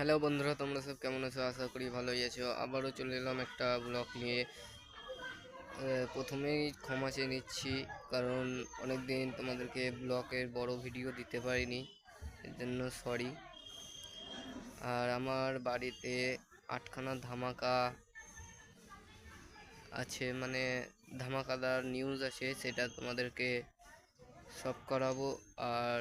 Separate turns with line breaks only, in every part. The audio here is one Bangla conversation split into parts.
হ্যালো বন্ধুরা, তোমরা সব কেমন আছো? আশা করি ভালোই আছো। আবারও চলে এলাম একটা ব্লগ নিয়ে। প্রথমেই ক্ষমা চেয়ে নিচ্ছি, কারণ অনেক দিন তোমাদেরকে ব্লগের বড় ভিডিও দিতে পারিনি, এর জন্য সরি। আর আমার বাড়িতে 8খানা ধামাকা আছে, মানে ধামাকাদার নিউজ আছে, সেটা তোমাদেরকে সব করাবো। আর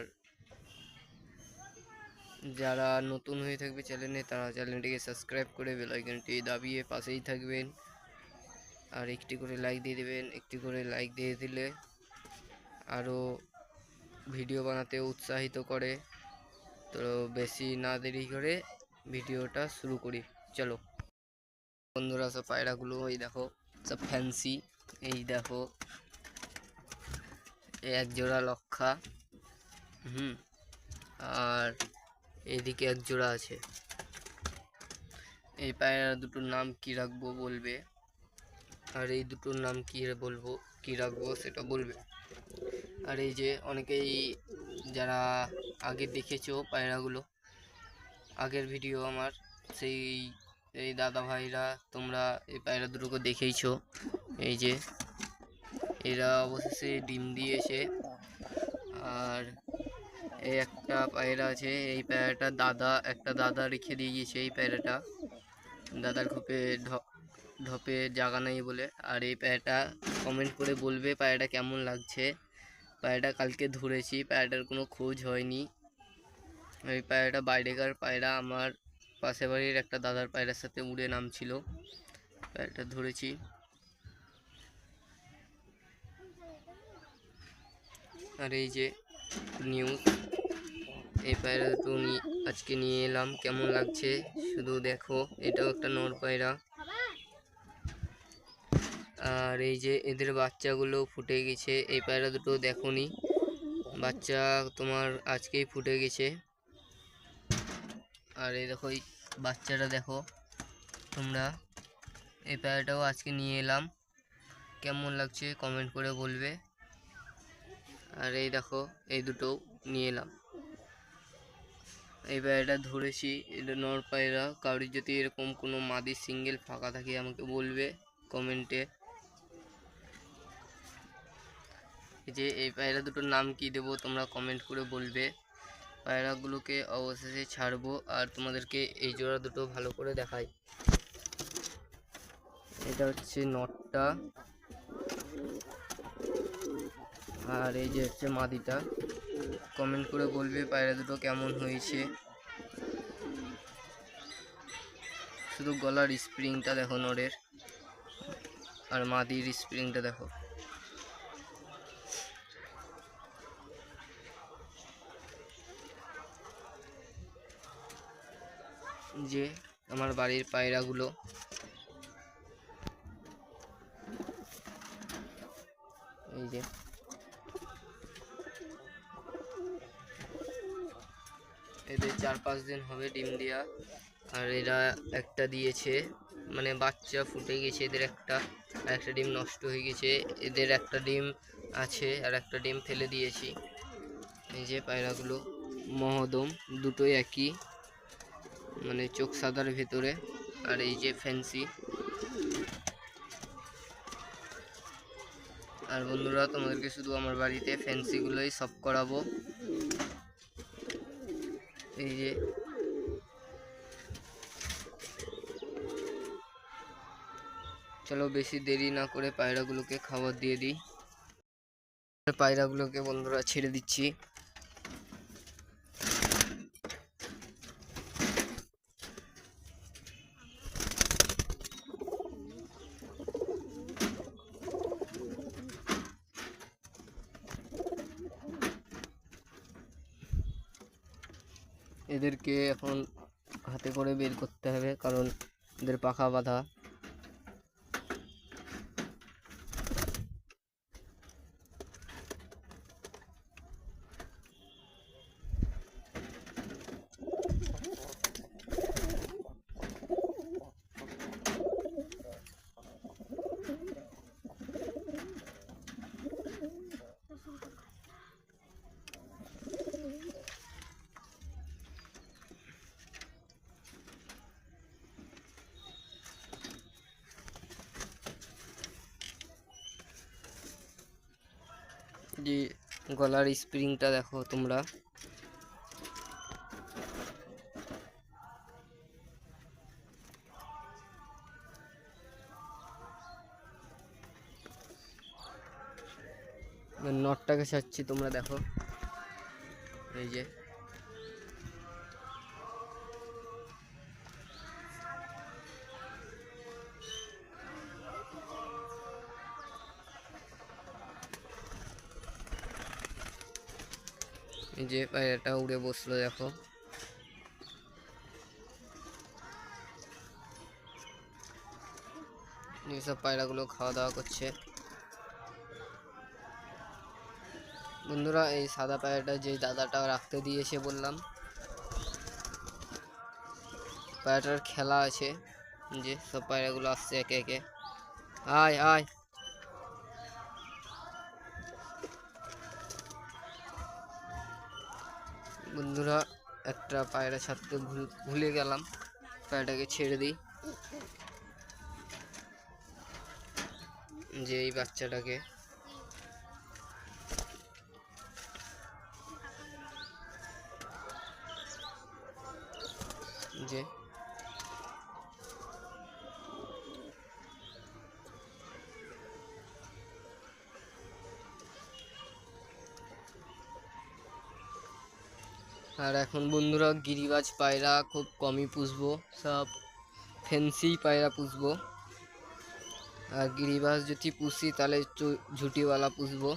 যারা নতুন হয়ে থাকবে চ্যানেলে, তারা চ্যানেলটিকে সাবস্ক্রাইব করে বেল আইকনটি দাবিয়ে পাশেই থাকবেন। আর একটি করে লাইক দিয়ে দেবেন। একটি করে লাইক দিয়ে দিলে আরও ভিডিও বানাতে উৎসাহিত করে। তো বেশি না দেরি করে ভিডিওটা শুরু করি, চলো। বন্ধুরা, সব পায়রাগুলো এই দেখো, সব ফ্যান্সি। এই দেখো, এক জোড়া লক্ষা, আর এদিকে এক জোড়া আছে। এই পায়রা দুটোর নাম কি রাখবো বলবে, আর এই দুটোর নাম কি রাখবো সেটা বলবে। আর এই যে অনেকেই যারা আগে দেখেছো পায়রাগুলো, আগের ভিডিও আমার, এই দাদা ভাইরা, তোমরা এই পায়রা দুটোকে দেখেইছো। এই যে এরা অবশেষে ডিম দিয়েছে। আর এই একটা পায়রা আছে, এই পায়রাটা একটা দাদা রেখে দিয়ে গিয়েছে। এই পায়রাটা দাদার ঢপে জায়গা নেই বলে। আর এই পায়রাটা কমেন্ট করে বলবে পায়রাটা কেমন লাগছে। পায়রাটা কালকে ধরেছি, পায়রাটার কোনো খোঁজ হয়নি। এই পায়রাটা বাইরেকার পায়রা, আমার পাশের বাড়ির একটা দাদার পায়রার সাথে উড়ে নামছিল, পায়রাটা ধরেছি। আর এই যে নিউজ, এই পায়রা দুটো আজকে নিয়ে এলাম, কেমন লাগছে শুধু দেখো। এটাও একটা নর পায়রা। আর এই যে এদের বাচ্চাগুলো ফুটে গেছে। এই পায়রা দুটো দেখোনি, বাচ্চা তোমার আজকেই ফুটে গেছে। আর এই দেখো, এই বাচ্চাটা দেখো তোমরা। এই পায়রাটাও আজকে নিয়ে এলাম, কেমন লাগছে কমেন্ট করে বলবে। আর এই দেখো, এই দুটো নিয়ে এলাম। এই পায়রাটা ধরেছি, এটা নর পায়রা। কারোর যদি এরকম কোনো মাদি সিঙ্গেল ফাঁকা থাকে আমাকে বলবে কমেন্টে। যে এই পায়রা দুটোর নাম কি দেবো তোমরা কমেন্ট করে বলবে। পায়রাগুলোকে অবশেষে ছাড়বো, আর তোমাদেরকে এই জোড়া দুটো ভালো করে দেখাই। এটা হচ্ছে নটটা, আর এই যে হচ্ছে মাদিটা। কমেন্ট করে বলবে পায়রা দুটো কেমন হয়েছে। শুধু গলার স্প্রিংটা দেখো নরের, আর মাদির স্প্রিংটা দেখো। যে আমার বাড়ির পায়রাগুলো, এই যে এদের 4-5 দিন হবে ডিম দেওয়া। আর এরা একটা দিয়েছে, মানে বাচ্চা ফুটে গেছে এদের একটা, আর একটা ডিম নষ্ট হয়ে গেছে। এদের একটা ডিম আছে, আর একটা ডিম ফেলে দিয়েছি। এই যে পায়রাগুলো মহদম, দুটোই একই, মানে চোখ সাদার ভেতরে। আর এই যে ফ্যান্সি। আর বন্ধুরা, তোমাদেরকে শুধু আমার বাড়িতে ফ্যান্সিগুলোই সব করাবো। এই যে চলো বেশি দেরি না করে পায়রাগুলোকে খাবার দিয়ে দিই। পায়রাগুলোকে বন্ধুরা ছেড়ে দিচ্ছি। এদেরকে এখন হাতে করে বের করতে হবে, কারণ এদের পাখা বাঁধা। যে গলার স্প্রিংটা দেখো তোমরা, নটটাকে ছাড়ছি তোমরা দেখো, এই যে পায়রাটা উড়ে বসলো দেখো। এইসব পায়রাগুলো খাওয়া দাওয়া করছে। বন্ধুরা এই সাদা পায়রাটা যে দাদাটা রাখতে দিয়েছে বললাম, পায়রাটার খেলা আছে, যে সব পায়রাগুলো আসছে একে একে। আয় আয়, বন্ধুরা একটা পায়রা ছাড়তে ভুলে গেলাম, পায়রাটাকে ছেড়ে দিই। যে এই বাচ্চাটাকে, যে আর এখন বন্ধুরা গিরিবাজ পায়রা খুব কমই পুষবো, সব ফ্যান্সি পায়রা পুষবো। আর গিরিবাজ যদি পুষি তাহলে ঝুটিওয়ালা পুষবো।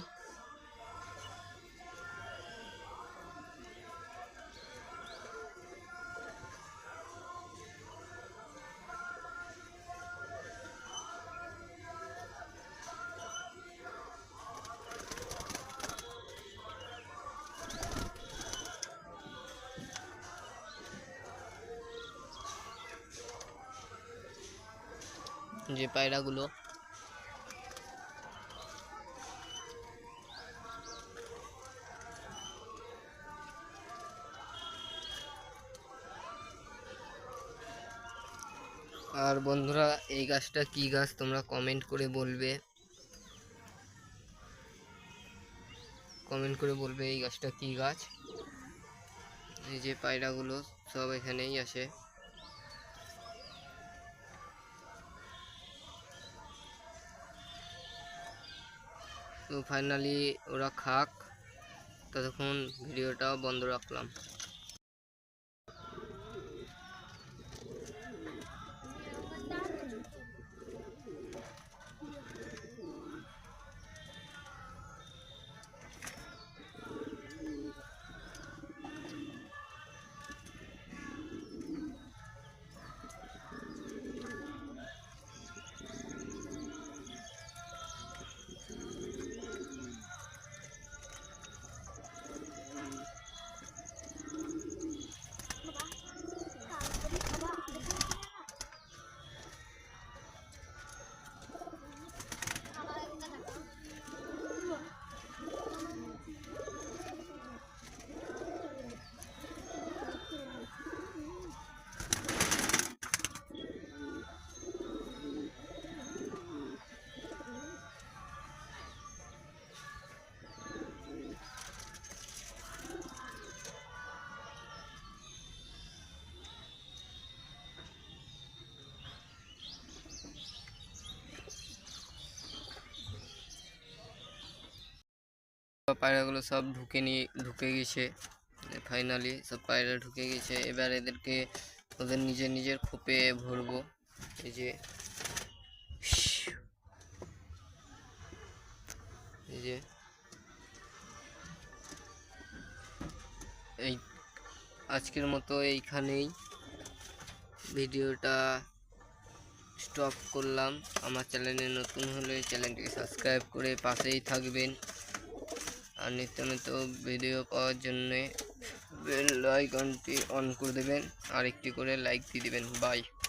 যে পায়রাগুলো, আর বন্ধুরা এই গাছটা কি গাছ তোমরা কমেন্ট করে বলবে, এই গাছটা কি গাছ। এই যে পায়রাগুলো সব এখানেই আসে। তো ফাইনালি ওরা খাক, ততক্ষণ ভিডিওটা বন্ধ রাখলাম। পায়রাগুলো সব ঢুকে গেছে, ফাইনালি সব পায়রা ঢুকে গেছে। এবার এদেরকে ওদের নিজের খোপে ভরবো। এই যে এই আজকের মতো এইখানেই ভিডিওটা স্টপ করলাম। আমার চ্যানেলে নতুন হলে চ্যানেলটিকে সাবস্ক্রাইব করে পাশেই থাকবেন, আর নিত্য ভিডিও পাওয়ার জন্য বেল আইকনটি অন করে দেবেন, আর একটি করে লাইক দিয়ে দেবেন। বাই।